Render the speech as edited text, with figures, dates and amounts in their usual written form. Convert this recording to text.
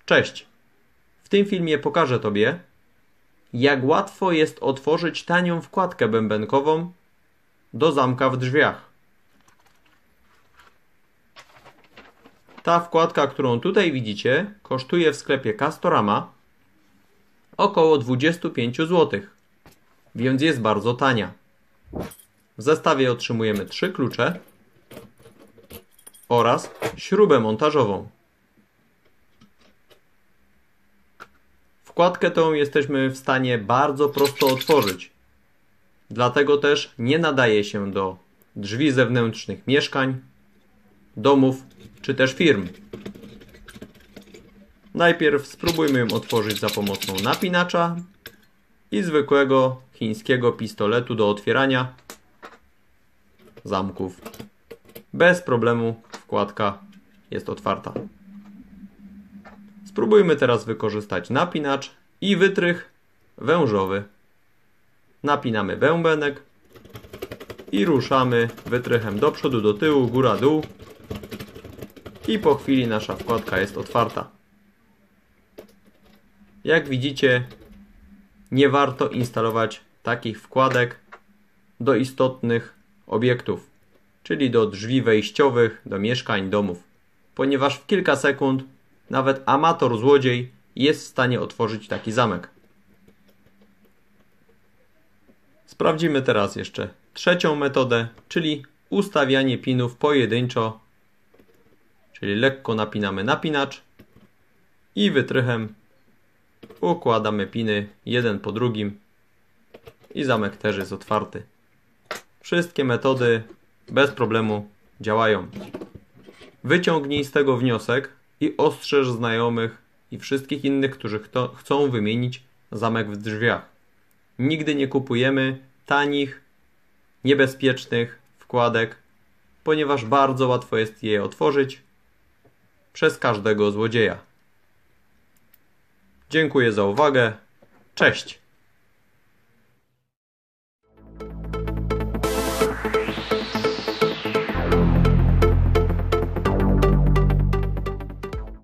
Cześć! W tym filmie pokażę Tobie, jak łatwo jest otworzyć tanią wkładkę bębenkową do zamka w drzwiach. Ta wkładka, którą tutaj widzicie, kosztuje w sklepie Castorama około 25 zł, więc jest bardzo tania. W zestawie otrzymujemy 3 klucze oraz śrubę montażową. Wkładkę tą jesteśmy w stanie bardzo prosto otworzyć. Dlatego też nie nadaje się do drzwi zewnętrznych mieszkań, domów czy też firm. Najpierw spróbujmy ją otworzyć za pomocą napinacza i zwykłego chińskiego pistoletu do otwierania zamków. Bez problemu wkładka jest otwarta. Spróbujmy teraz wykorzystać napinacz i wytrych wężowy. Napinamy bębenek i ruszamy wytrychem do przodu, do tyłu, góra, dół. I po chwili nasza wkładka jest otwarta. Jak widzicie, nie warto instalować takich wkładek do istotnych obiektów, czyli do drzwi wejściowych, do mieszkań, domów, ponieważ w kilka sekund nawet amator złodziej jest w stanie otworzyć taki zamek. Sprawdzimy teraz jeszcze trzecią metodę, czyli ustawianie pinów pojedynczo, czyli lekko napinamy napinacz i wytrychem układamy piny jeden po drugim i zamek też jest otwarty. Wszystkie metody bez problemu działają. Wyciągnij z tego wniosek i ostrzeż znajomych i wszystkich innych, którzy chcą wymienić zamek w drzwiach. Nigdy nie kupujemy tanich, niebezpiecznych wkładek, ponieważ bardzo łatwo jest je otworzyć przez każdego złodzieja. Dziękuję za uwagę. Cześć!